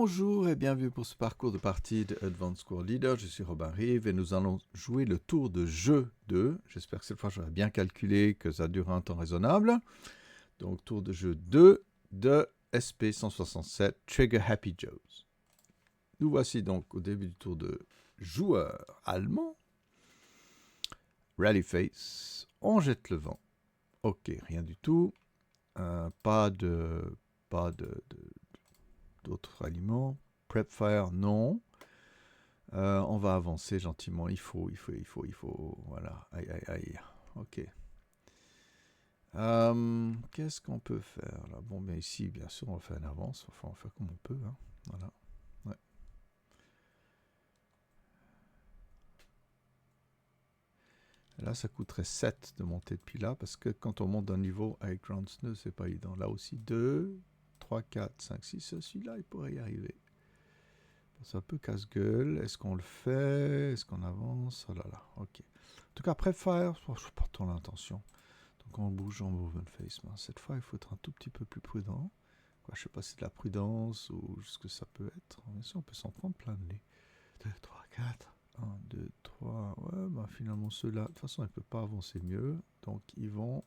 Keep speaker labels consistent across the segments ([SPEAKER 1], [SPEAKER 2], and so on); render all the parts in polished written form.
[SPEAKER 1] Bonjour et bienvenue pour ce parcours de partie de Advanced Score Leader. Je suis Robin Rive et nous allons jouer le tour de jeu 2. J'espère que cette fois j'aurai bien calculé que ça durera un temps raisonnable. Donc tour de jeu 2 de SP167 Trigger Happy Joes. Nous voici donc au début du tour de joueur allemand. Rally Face, on jette le vent. Ok, rien du tout. Pas d'autres aliments. Prep Fire, non. On va avancer gentiment. Il faut. Voilà. Aïe, aïe, aïe. Ok. Qu'est-ce qu'on peut faire là? Bon, mais ici, bien sûr, on fait une avance. Enfin, on va faire comme on peut. Hein. Voilà. Ouais. Là, ça coûterait 7 de monter depuis là, parce que quand on monte d'un niveau avec Ground Snow, c'est pas évident. Là aussi, 2, 3, 4, 5, 6. Celui-là, il pourrait y arriver. C'est un peu casse-gueule. Est-ce qu'on le fait? Est-ce qu'on avance? Oh là là, ok. En tout cas, Prep-Fire, je n'ai pas tant l'intention. Donc on bouge en Movement Face. Cette fois, il faut être un tout petit peu plus prudent. Je ne sais pas si c'est de la prudence ou ce que ça peut être. Bien sûr, on peut s'en prendre plein de nez. 2, 3, 4. 1, 2, 3. Ouais, bah finalement, ceux-là, de toute façon, ils ne peuvent pas avancer mieux. Donc, ils vont...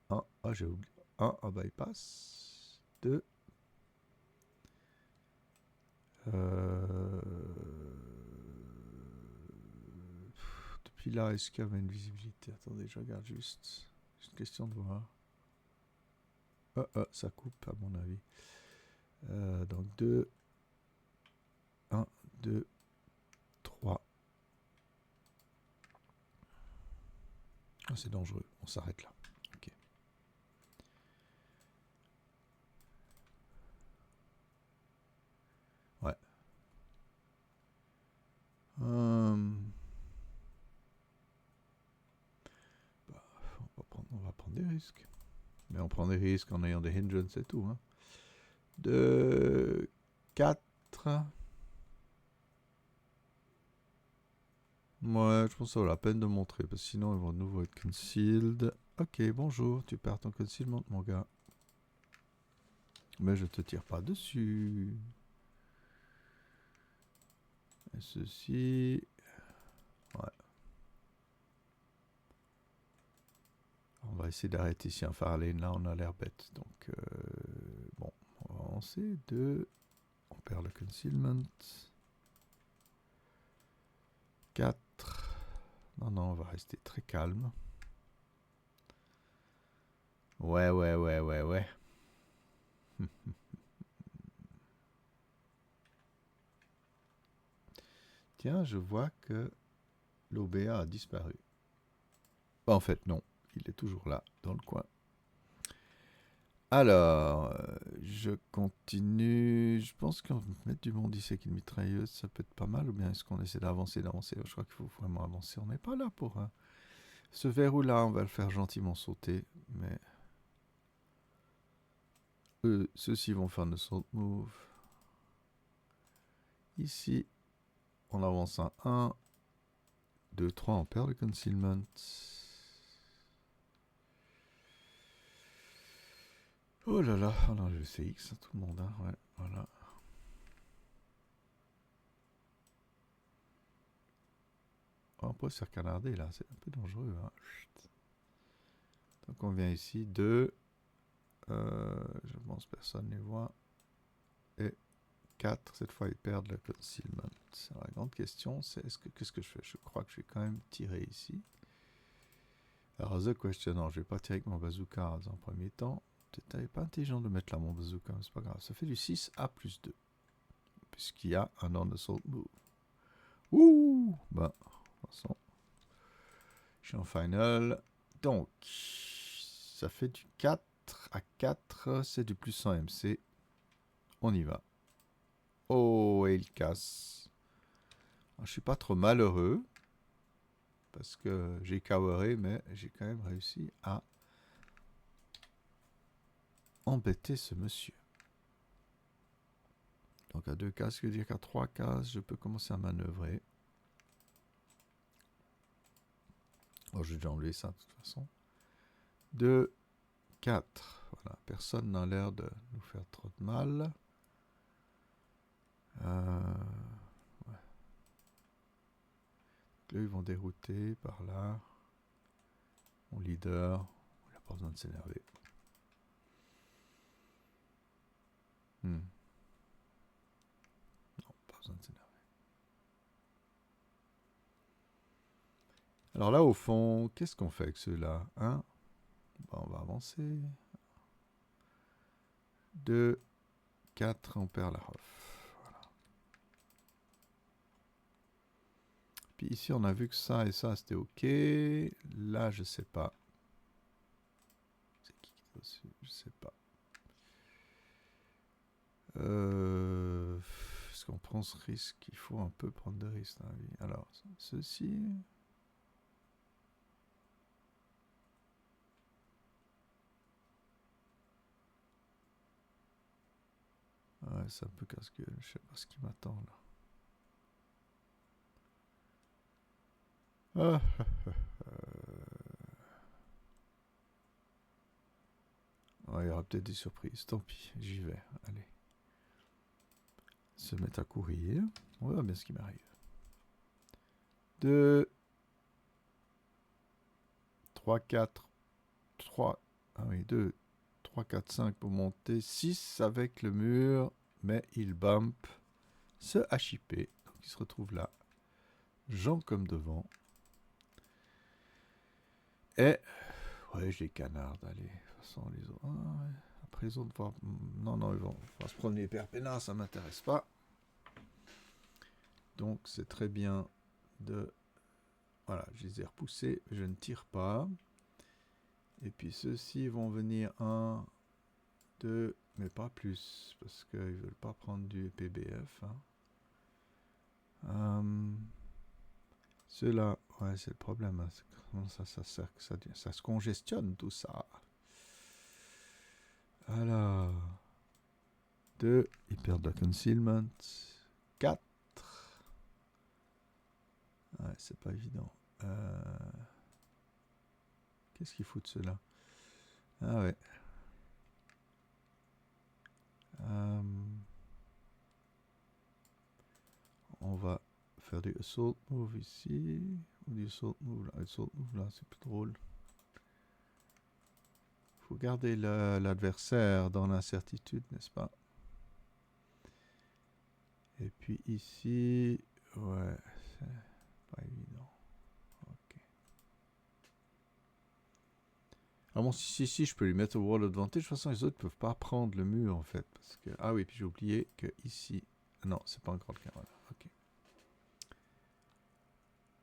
[SPEAKER 1] 1, j'ai oublié. 1, un bypass. 2. Depuis là, est-ce qu'il y avait une visibilité? Attendez, je regarde juste. C'est une question de voir. Ça coupe, à mon avis. Donc 2, 1, 2, 3. C'est dangereux, on s'arrête là. Ok. Ouais. On va prendre des risques. Mais on prend des risques en ayant des hindrances et tout. Hein. 2, 4. Ouais, je pense que ça vaut la peine de montrer, parce que sinon ils vont de nouveau être concealed. Ok, bonjour, tu perds ton concealment, mon gars. Mais je te tire pas dessus. Et ceci... Ouais. On va essayer d'arrêter ici un Farlane. Là, on a l'air bête. Donc, bon, on va avancer. 2. On perd le concealment. 4. Non, on va rester très calme. Ouais. Tiens, je vois que l'OBA a disparu. En fait, non. Il est toujours là, dans le coin. Alors, je continue. Je pense qu'on va mettre du monde ici avec une mitrailleuse, ça peut être pas mal. Ou bien est-ce qu'on essaie d'avancer? Je crois qu'il faut vraiment avancer. On n'est pas là pour ce verrou-là. On va le faire gentiment sauter. Mais ceux-ci vont faire une salt move. Ici, on avance un 1, 2, 3. On perd le concealment. Oh là là, on a le CX, tout le monde. Hein. Ouais, voilà. On peut se faire canarder là, c'est un peu dangereux. Hein. Donc on vient ici, 2, je pense que personne ne les voit, et 4, cette fois ils perdent le concealment. Alors, la grande question c'est qu'est-ce que je fais? Je crois que je vais quand même tirer ici. Alors the question, non, je vais pas tirer avec mon bazooka dans un premier temps. Peut-être pas intelligent de mettre là mon bazooka, mais c'est pas grave. Ça fait du 6 à plus 2, puisqu'il y a un on-assault move. Ouh, bah, de toute façon, je suis en final. Donc, ça fait du 4 à 4, c'est du plus 100 MC. On y va. Oh, et il casse. Alors, je suis pas trop malheureux, parce que j'ai coweré, mais j'ai quand même réussi à embêter ce monsieur. Donc à 2 cases, ce qui veut dire qu'à 3 cases, je peux commencer à manœuvrer. Oh, j'ai déjà enlevé ça de toute façon. 2, 4. Voilà, personne n'a l'air de nous faire trop de mal. Ouais. Là, ils vont dérouter par là. Mon leader, il n'a pas besoin de s'énerver. Non, pas besoin de s'énerver. Alors là, au fond, qu'est-ce qu'on fait avec ceux-là, hein? On va avancer. 2, 4, on perd la Hof. Voilà. Puis ici, on a vu que ça et ça, c'était OK. Là, je sais pas. C'est qui est dessus? Je sais pas. Est-ce qu'on prend ce risque? Il faut un peu prendre de risques dans la vie. Alors, ceci... Ouais, c'est un peu casse-gueule. Je sais pas ce qui m'attend là. Ouais, il y aura peut-être des surprises. Tant pis, j'y vais. Allez. Se mettre à courir. On verra bien ce qui m'arrive. 2, 3, 4, 3. Ah oui, 2, 3, 4, 5 pour monter. 6 avec le mur. Mais il bump ce HIP. Donc il se retrouve là. Jean comme devant. Et... Ouais, j'ai canard. Allez, de toute façon, les autres... Ah, ouais. Après, les autres vont... Non, ils vont se prendre les perpénats, ça m'intéresse pas. Donc, c'est très bien de... Voilà, je les ai repoussés, je ne tire pas. Et puis, ceux-ci vont venir 1, 2, mais pas plus, parce qu'ils ne veulent pas prendre du PBF. Ceux-là, ouais, c'est le problème. Hein. Comment ça se congestionne, tout ça. Alors, 2, ils perdent le concealment. 4. Ouais, c'est pas évident. Qu'est-ce qu'il faut de cela? Ah ouais. On va faire du assault move ici. Ou du assault move là. Assault move là, c'est plus drôle. Faut garder l'adversaire dans l'incertitude, n'est-ce pas? Et puis ici, ouais, c'est pas évident. Ok. Alors bon, si, je peux lui mettre au wall advantage. De toute façon, les autres peuvent pas prendre le mur en fait. Parce que, ah oui, puis j'ai oublié que ici... Non, c'est pas encore le cas. Voilà.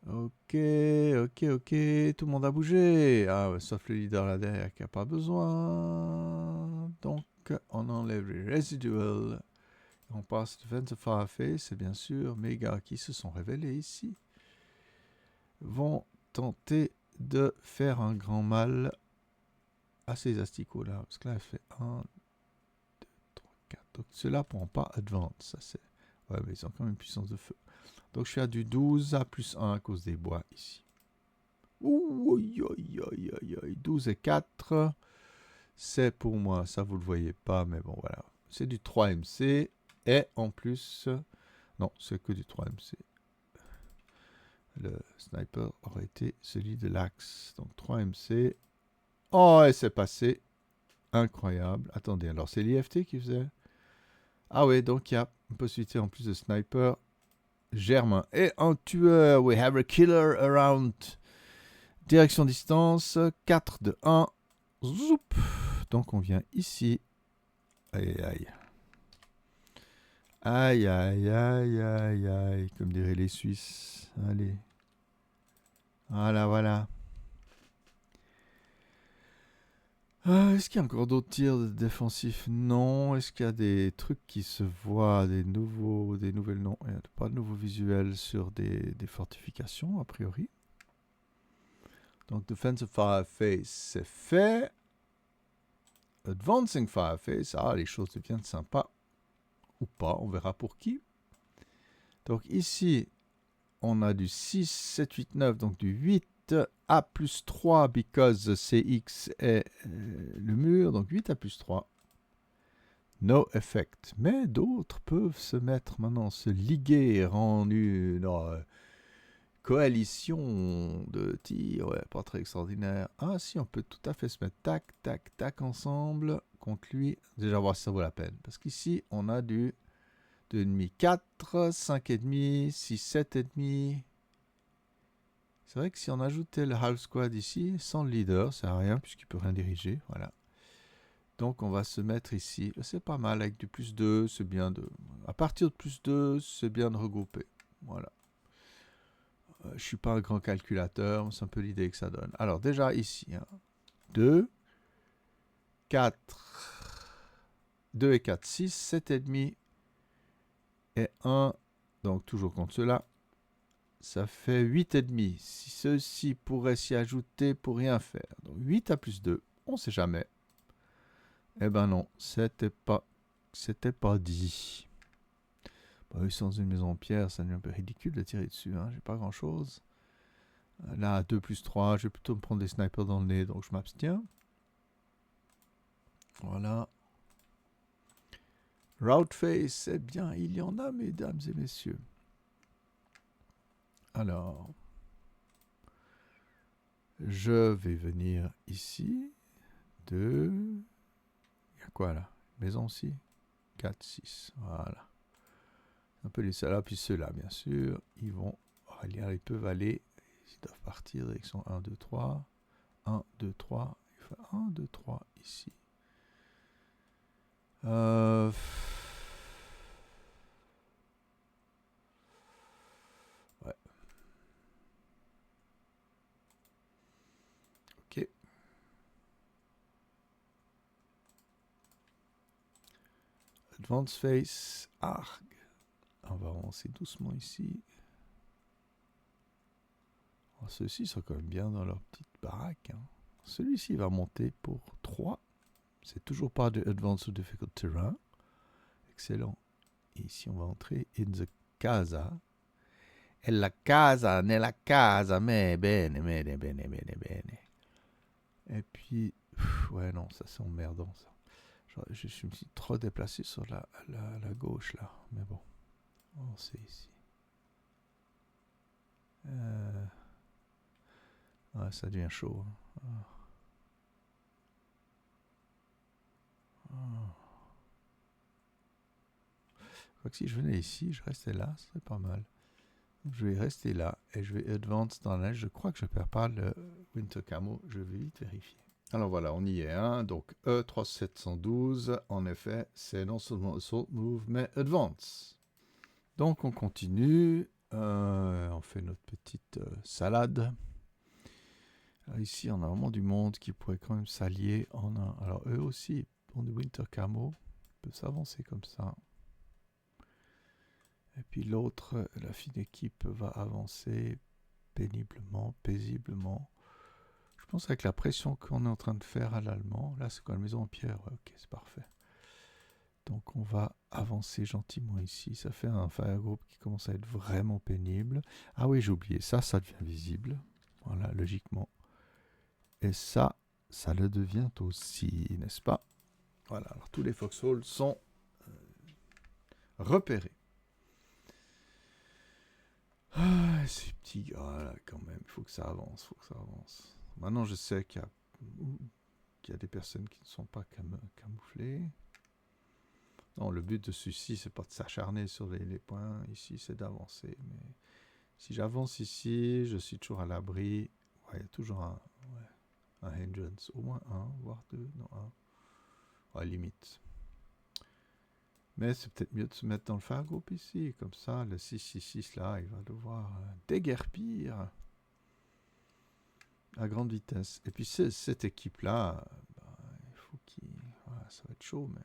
[SPEAKER 1] Ok. Tout le monde a bougé. Ah ouais, sauf le leader là derrière qui n'a pas besoin. Donc, on enlève les residuals. On passe Defensive Fireface. Et bien sûr, mes gars qui se sont révélés ici vont tenter de faire un grand mal à ces asticots là. Parce que là, elle fait 1, 2, 3, 4. Donc, ceux-là ne pourront pas advance. Ça, c'est... Ouais, mais ils ont quand même une puissance de feu. Donc, je suis à du 12 à plus 1 à cause des bois ici. Ouh, 12 et 4. C'est pour moi, ça vous le voyez pas, mais bon, voilà. C'est du 3MC. Et en plus... Non, c'est que du 3MC. Le sniper aurait été celui de l'axe. Donc 3MC. Oh, et c'est passé. Incroyable. Attendez, alors c'est l'IFT qui faisait... Ah oui, donc il y a une possibilité en plus de sniper. Germain et un tueur. We have a killer around. Direction distance. 4 de 1. Zoup. Donc on vient ici. Aïe. Comme diraient les Suisses. Allez. Voilà. Est-ce qu'il y a encore d'autres tirs défensifs? Non. Est-ce qu'il y a des trucs qui se voient? Des nouvelles... Non. Il n'y a pas de nouveaux visuels sur des fortifications, a priori. Donc, Defensive Fireface, c'est fait. Advancing Fireface, les choses deviennent sympas. Ou pas, on verra pour qui. Donc, ici, on a du 6, 7, 8, 9, donc du 8 à plus 3, because CX est le mur, donc 8 à plus 3. no effect. Mais d'autres peuvent se mettre maintenant, se liguer en une coalition de tir. Ouais, pas très extraordinaire. Ah si, on peut tout à fait se mettre tac, tac, tac ensemble contre lui. Déjà voir si ça vaut la peine. Parce qu'ici, on a du 2,5, 4, 5,5, 6, 7,5. C'est vrai que si on ajoutait le half squad ici, sans le leader, ça sert à rien puisqu'il peut rien diriger. Voilà. Donc on va se mettre ici. C'est pas mal avec du plus 2, c'est bien de... À partir de plus 2, c'est bien de regrouper. Voilà. Je suis pas un grand calculateur, c'est un peu l'idée que ça donne. Alors déjà ici, 2, 4, 2 et 4, 6, 7,5 et 1. Donc toujours contre cela. Ça fait 8,5. Si ceci pourrait s'y ajouter pour rien faire. Donc 8 à plus 2, on sait jamais. Eh ben non, c'était pas dit. Bah, sans une maison en pierre, ça devient un peu ridicule de tirer dessus. J'ai pas grand chose. Là, 2 plus 3, je vais plutôt me prendre des snipers dans le nez, donc je m'abstiens. Voilà. Route face, eh bien, il y en a, mesdames et messieurs. Alors, je vais venir ici. 2. Il y a quoi là? Maison aussi. 4, 6. Voilà. Un peu les ceux-là, puis ceux-là, bien sûr. Ils vont. Ils peuvent aller. Ils doivent partir. Direction 1, 2, 3. 1, 2, 3. Il faut 1, 2, 3 ici. Ouais. Ok. Advance face. Arg. On va avancer doucement ici. Oh, ceux-ci sont quand même bien dans leur petite baraque. Celui-ci va monter pour 3. C'est toujours pas de Advanced ou Difficult Terrain. Excellent. Et ici, on va entrer in the casa. E la casa, nella casa, me bene, bene, bene, bene, bene. Et puis, ouais, non, ça c'est emmerdant, ça. Je me suis trop déplacé sur la gauche, là. Mais bon, on sait ici. Ouais, ça devient chaud. Je crois que si je venais ici, je restais là, ce serait pas mal. Donc, je vais rester là et je vais advance dans la neige. Je crois que je ne perds pas le Winter Camo. Je vais vite vérifier. Alors voilà, on y est. Donc E3712, en effet, c'est non seulement Assault Move, mais Advance. Donc on continue. On fait notre petite salade. Alors, ici, on a vraiment du monde qui pourrait quand même s'allier en un. Alors eux aussi ont du Winter Camo. Ils peuvent s'avancer comme ça. Et puis l'autre, la fine équipe va avancer péniblement, paisiblement. Je pense avec la pression qu'on est en train de faire à l'allemand. Là, c'est quoi, la maison en pierre? Ouais, ok, c'est parfait. Donc on va avancer gentiment ici. Ça fait un fire group qui commence à être vraiment pénible. Ah oui, j'ai oublié. Ça devient visible. Voilà, logiquement. Et ça le devient aussi, n'est-ce pas? Voilà, alors tous les foxholes sont repérés. Ah, ces petits gars là, quand même, il faut que ça avance, Maintenant, je sais qu'il y a des personnes qui ne sont pas camouflées. Non, le but de celui-ci, c'est pas de s'acharner sur les points. Ici, c'est d'avancer. Mais si j'avance ici, je suis toujours à l'abri. Ouais, il y a toujours un hindrance. Au moins un, voire deux. Non, un. Ouais, limite. Mais c'est peut-être mieux de se mettre dans le fire group ici. Comme ça, le 666 là, il va devoir déguerpir à grande vitesse. Et puis cette équipe-là, il faut qu'il... Voilà, ça va être chaud, mais...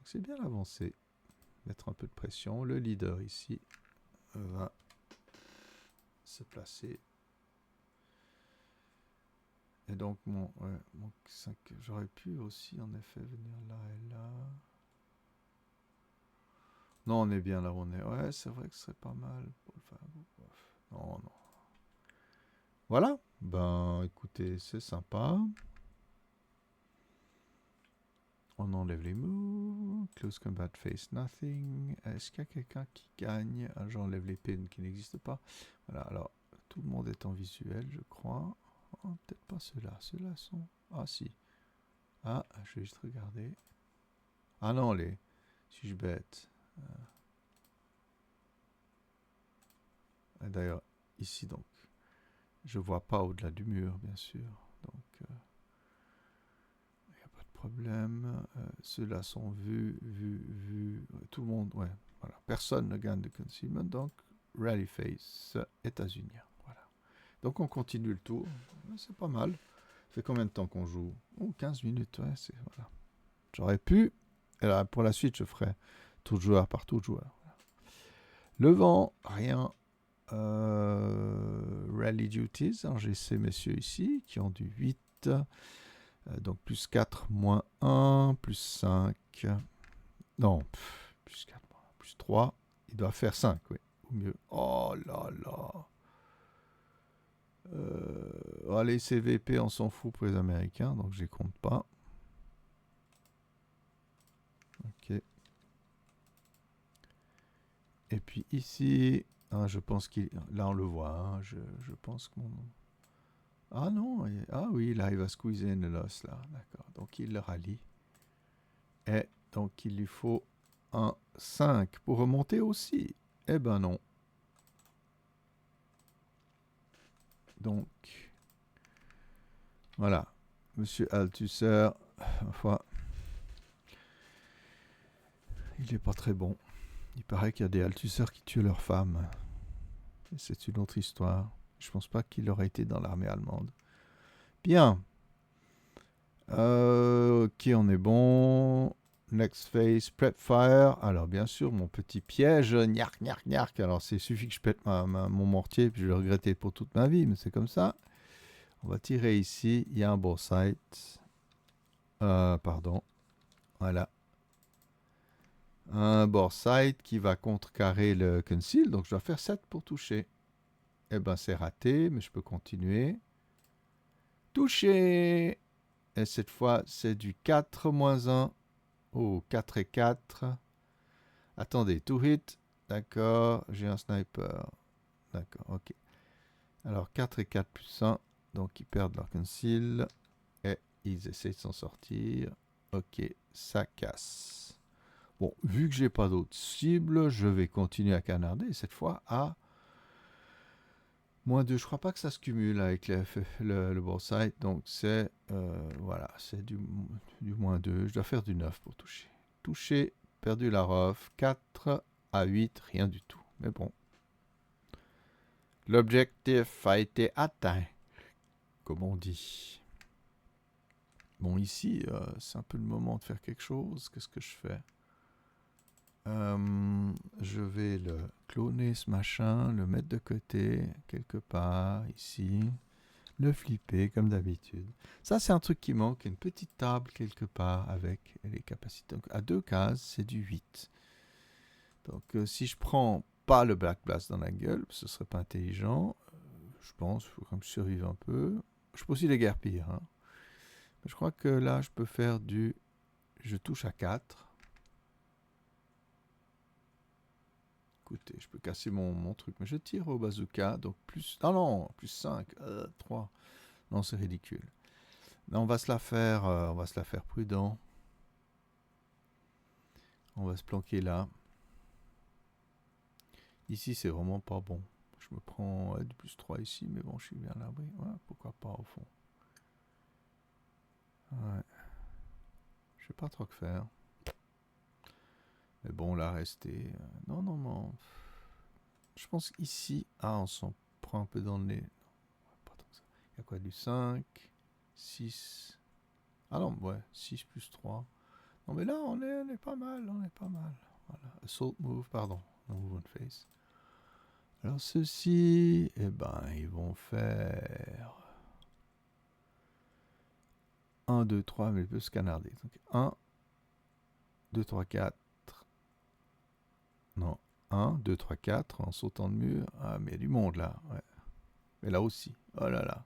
[SPEAKER 1] C'est bien avancé. Mettre un peu de pression. Le leader ici va se placer. Et donc mon 5, j'aurais pu aussi en effet venir là et là. Non, on est bien là où on est. Ouais, c'est vrai que ce serait pas mal pour le faire. Non. Voilà. Ben, écoutez, c'est sympa. On enlève les moves. close combat face nothing. Est-ce qu'il y a quelqu'un qui gagne? J'enlève les pins qui n'existent pas. Voilà, alors tout le monde est en visuel, je crois. Oh, peut-être pas ceux-là. Ceux-là sont... Ah si. Ah, je vais juste regarder. Ah non, si je bête. D'ailleurs, ici donc, je vois pas au-delà du mur, bien sûr. Donc, il n'y a pas de problème. Ceux-là sont vus. Tout le monde, ouais. Voilà. Personne ne gagne de concealment. Donc, Rally Face, États-Unis. Voilà. Donc, on continue le tour. C'est pas mal. Ça fait combien de temps qu'on joue? 15 minutes, ouais. Voilà. J'aurais pu. Et là, pour la suite, je ferai tout de joueur par tout de joueur. Voilà. Le vent, rien. Rally Duties. Alors, j'ai ces messieurs ici qui ont du 8. Donc, plus 4, moins 1, plus 5. Non, plus 4, plus 3. Il doit faire 5, oui. Ou mieux. Oh là là. Les CVP, on s'en fout pour les Américains, donc je les compte pas. Ok. Et puis ici, je pense qu'il... Là, on le voit. Hein, je pense que mon... Ah non, oui, là, il va squeezer une l'os, là. D'accord. Donc, il le rallie. Et donc, il lui faut un 5 pour remonter aussi. Eh ben non. Donc, voilà. Monsieur Althusser, enfin, il n'est pas très bon. Il paraît qu'il y a des Althusser qui tuent leurs femmes. C'est une autre histoire. Je pense pas qu'il aurait été dans l'armée allemande. Bien. Ok, on est bon. Next phase, prep fire. Alors, bien sûr, mon petit piège. Niark, niark, niark. Alors, il suffit que je pète mon mortier, puis je vais le regretter pour toute ma vie, mais c'est comme ça. On va tirer ici. Il y a un bore sight. Pardon. Voilà. Un bore sight qui va contrecarrer le conceal. Donc, je dois faire 7 pour toucher. Eh ben, c'est raté, mais je peux continuer. Toucher. Et cette fois, c'est du 4 moins 1. Oh, 4 et 4. Attendez, two hit. D'accord, j'ai un sniper. D'accord, ok. Alors, 4 et 4 plus 1. Donc, ils perdent leur conceal. Et ils essaient de s'en sortir. Ok, ça casse. Bon, vu que j'ai pas d'autres cibles, je vais continuer à canarder. Cette fois à moins 2. Je crois pas que ça se cumule avec le ball sight. Donc, c'est voilà, c'est du moins 2. Je dois faire du 9 pour toucher. Toucher, perdu la rough. 4 à 8, rien du tout. Mais bon. L'objectif a été atteint, comme on dit. Bon, ici, c'est un peu le moment de faire quelque chose. Qu'est-ce que je fais? Je vais le cloner, ce machin, le mettre de côté, quelque part, ici. Le flipper, comme d'habitude. Ça, c'est un truc qui manque. Une petite table, quelque part, avec les capacités. Donc, à 2 cases, c'est du 8. Donc, si je prends pas le Black Blast dans la gueule, ce serait pas intelligent. Je pense, il faut quand même survivre un peu. Je peux aussi les guerpir. Hein. Mais je crois que là, je peux faire du... Je touche à 4. Écoutez, je peux casser mon truc. Mais je tire au bazooka. Donc plus... Ah non, plus 5. 3. Non, c'est ridicule. Là, on va se la faire prudent. On va se planquer là. Ici, c'est vraiment pas bon. Je me prends du plus 3 ici, mais bon, je suis bien à l'abri. Ouais, pourquoi pas au fond. Ouais. Je sais pas trop que faire. Mais bon, là, rester... non. Je pense qu'ici... on s'en prend un peu dans le nez. Pas tant que ça. Il y a quoi, du 5, 6... Ah non, ouais, 6 plus 3. Non, mais là, on est pas mal, Voilà. Assault move, pardon. No move on face. Alors, ceux-ci, eh ben, ils vont faire... 1, 2, 3, mais ils peuvent se canarder. Donc, 1, 2, 3, 4. Non, 1, 2, 3, 4 en sautant de mur. Ah, mais il y a du monde là. Ouais. Mais là aussi. Oh là là.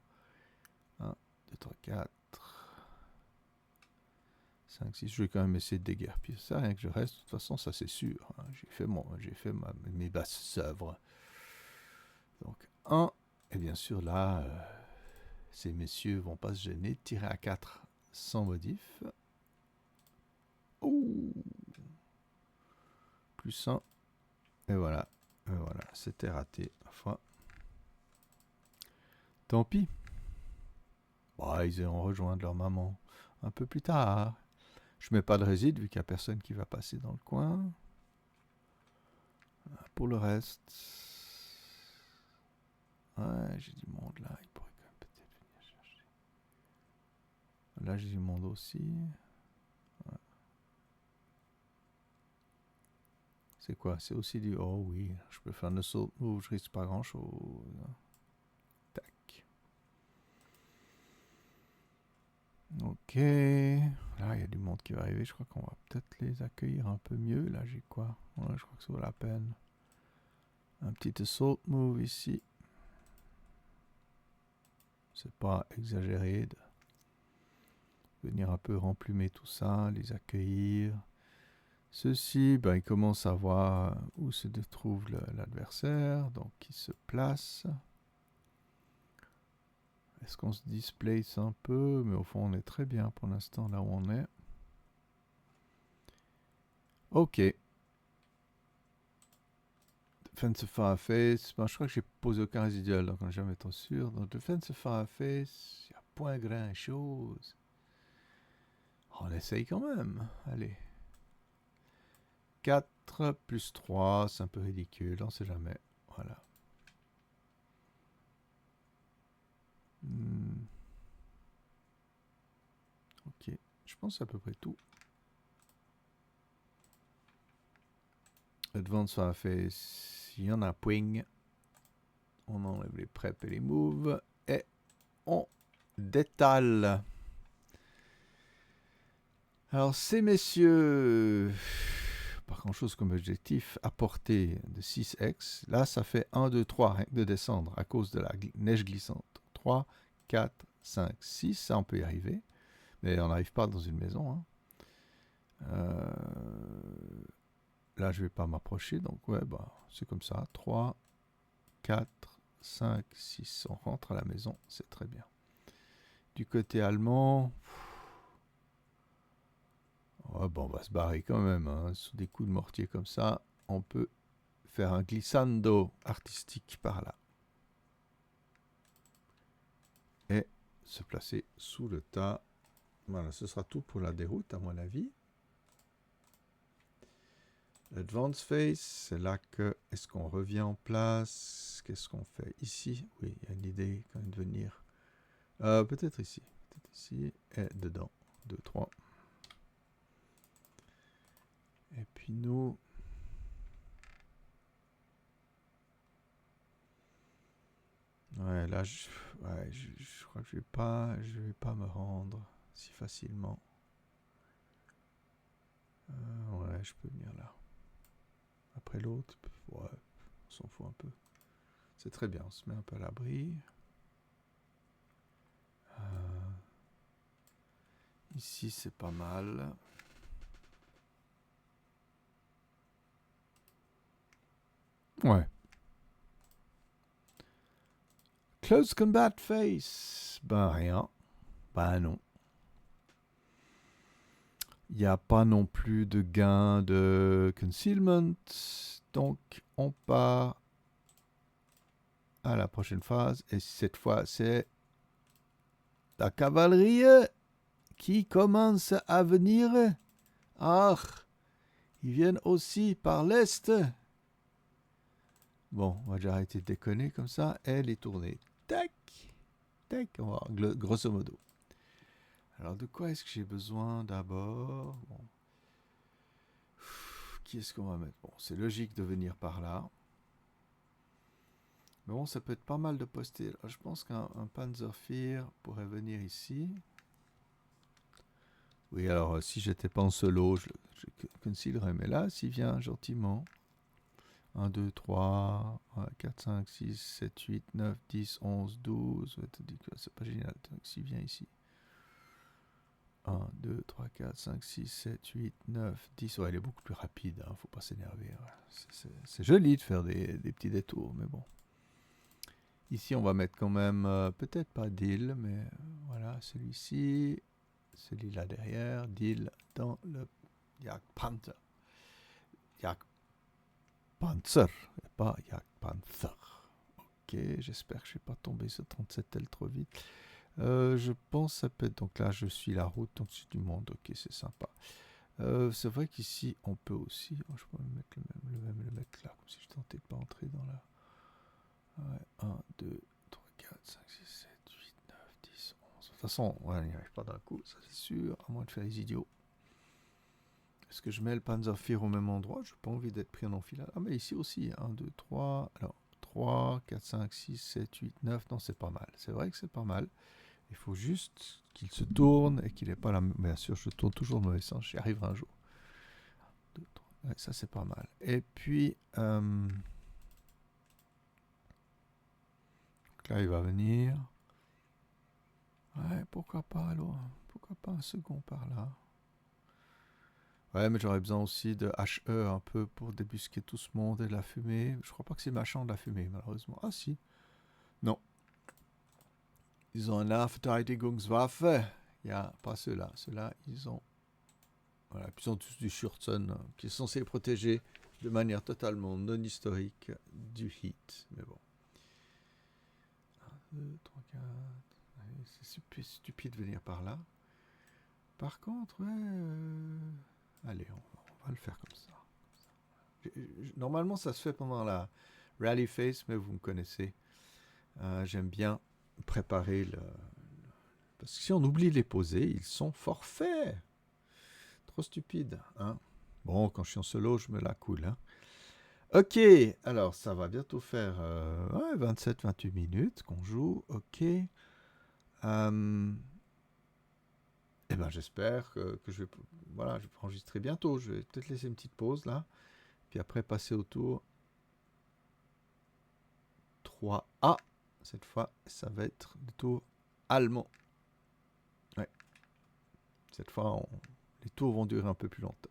[SPEAKER 1] 1, 2, 3, 4. 5, 6, je vais quand même essayer de déguerpir ça, rien que je reste. De toute façon, ça c'est sûr. Hein. J'ai fait mes basses œuvres. Donc 1, et bien sûr là, ces messieurs vont pas se gêner. Tirer à 4 sans modif. Ouh. Plus 1. Et voilà. C'était raté. Enfin, tant pis. Bah, ils iront rejoindre leur maman un peu plus tard. Je mets pas de réside vu qu'il n'y a personne qui va passer dans le coin. Pour le reste, ouais, j'ai du monde là. Il pourrait quand même peut-être venir chercher. Là, j'ai du monde aussi. Ouais. C'est quoi? C'est aussi du... Oh oui, je peux faire un assault move, je risque pas grand-chose. Tac. Ok. Là, il y a du monde qui va arriver. Je crois qu'on va peut-être les accueillir un peu mieux. Là, j'ai quoi? Ouais, je crois que ça vaut la peine. Un petit assault move ici. C'est pas exagéré de venir un peu remplumer tout ça, les accueillir. Ceux-ci, ben, ils commencent à voir où se trouve l'adversaire, donc ils se placent. Est-ce qu'on se displace un peu? Mais au fond, on est très bien pour l'instant là où on est. Ok. Defensive Fireface. Ben, je crois que j'ai posé aucun résiduel, donc on n'est jamais trop sûr. Dans Defensive Fireface, il n'y a point grand chose. On essaye quand même. Allez. 4 plus 3, c'est un peu ridicule, on ne sait jamais. Voilà. Ok, je pense à peu près tout. Advance Surface, il y en a point. On enlève les prep et les moves. Et on détale. Alors ces messieurs, pas grand chose comme objectif, à portée de 6x. Là ça fait 1, 2, 3 rien que de descendre à cause de la neige glissante. 3, 4, 5, 6, ça on peut y arriver. Mais on n'arrive pas dans une maison. Hein. Là je vais pas m'approcher, donc ouais, bah, c'est comme ça. 3, 4, 5, 6, on rentre à la maison, c'est très bien. Du côté allemand... Ouais, bon, on va se barrer quand même. Hein. Sous des coups de mortier comme ça, on peut faire un glissando artistique par là. Et se placer sous le tas. Voilà, ce sera tout pour la déroute, à mon avis. Advance Phase, c'est là que... Est-ce qu'on revient en place? Qu'est-ce qu'on fait ici? Oui, il y a une idée quand même de venir. Peut-être ici. Peut-être ici. Et dedans. 2, 3. Et puis nous... Ouais, là, je crois que je vais pas me rendre si facilement. Ouais, je peux venir là. Après l'autre, ouais, on s'en fout un peu. C'est très bien, on se met un peu à l'abri. Ici, c'est pas mal. Ouais. Close combat face. Ben rien. Ben non. Il n'y a pas non plus de gain de concealment. Donc, on part à la prochaine phase. Et cette fois, c'est la cavalerie qui commence à venir. Ah, ils viennent aussi par l'est. Bon, on va déjà arrêter de déconner comme ça. Elle est tournée. Tac, tac, on va voir, grosso modo. Alors, de quoi est-ce que j'ai besoin d'abord? Bon. Qui est-ce qu'on va mettre? Bon, c'est logique de venir par là. Mais bon, ça peut être pas mal de poster. Alors, je pense qu'un Panzerfear pourrait venir ici. Oui, alors, si j'étais pas en solo, je concealerais. Mais là, s'il vient gentiment... 1, 2, 3, 4, 5, 6, 7, 8, 9, 10, 11, 12. C'est pas génial. Donc, s'il vient ici. 1, 2, 3, 4, 5, 6, 7, 8, 9, 10. Ouais, elle est beaucoup plus rapide, hein, faut pas s'énerver. Ouais. C'est joli de faire des petits détours, mais bon. Ici, on va mettre quand même, peut-être pas d'île, mais voilà, celui-ci, celui-là derrière, d'île dans le Jagdpanzer. Jagdpanzer, et pas Jagdpanzer. Ok, j'espère que je ne vais pas tomber sur 37L trop vite. Je pense que ça peut être... Donc là, je suis la route, donc c'est du monde. Ok, c'est sympa. C'est vrai qu'ici, on peut aussi... Oh, je peux mettre le mettre là, comme si je tentais de pas entrer dans la... Ouais, 1, 2, 3, 4, 5, 6, 7, 8, 9, 10, 11. De toute façon, ouais, on n'y arrive pas d'un coup, ça c'est sûr, à moins de faire les idiots. Est-ce que je mets le Panzerführer au même endroit? Je n'ai pas envie d'être pris en enfilade. Ah, mais ici aussi, 1, 2, 3. Alors, 3, 4, 5, 6, 7, 8, 9. Non, c'est pas mal. C'est vrai que c'est pas mal. Il faut juste qu'il se tourne et qu'il n'ait pas la... Bien sûr, je tourne toujours dans le mauvais sens. J'y arriverai un jour. 2, 3. Ouais, ça, c'est pas mal. Et puis... donc là, il va venir. Ouais, pourquoi pas alors? Pourquoi pas un second par là? Ouais, mais j'aurais besoin aussi de HE un peu pour débusquer tout ce monde et de la fumée. Je crois pas que c'est machin de la fumée, malheureusement. Ah si. Non. Ils ont une Verteidigungswaffe. Il n'y a pas ceux-là. Ceux-là, ils ont... Voilà, puis ils ont tous du Schürzen qui est censé les protéger de manière totalement non historique du heat. Mais bon. 1, 2, 3, 4... C'est stupide de venir par là. Par contre, ouais... Allez, on va le faire comme ça. Normalement, ça se fait pendant la rally phase, mais vous me connaissez. J'aime bien préparer le... Parce que si on oublie de les poser, ils sont forfaits. Trop stupide, hein. Bon, quand je suis en solo, je me la coule, hein. Ok, alors ça va bientôt faire 27-28 minutes qu'on joue. Ok. Eh ben, j'espère que je vais, voilà, je vais enregistrer bientôt. Je vais peut-être laisser une petite pause là. Puis après, passer au tour 3A. Cette fois, ça va être le tour allemand. Ouais. Cette fois, les tours vont durer un peu plus longtemps.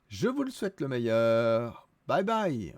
[SPEAKER 1] Je vous le souhaite le meilleur. Bye bye.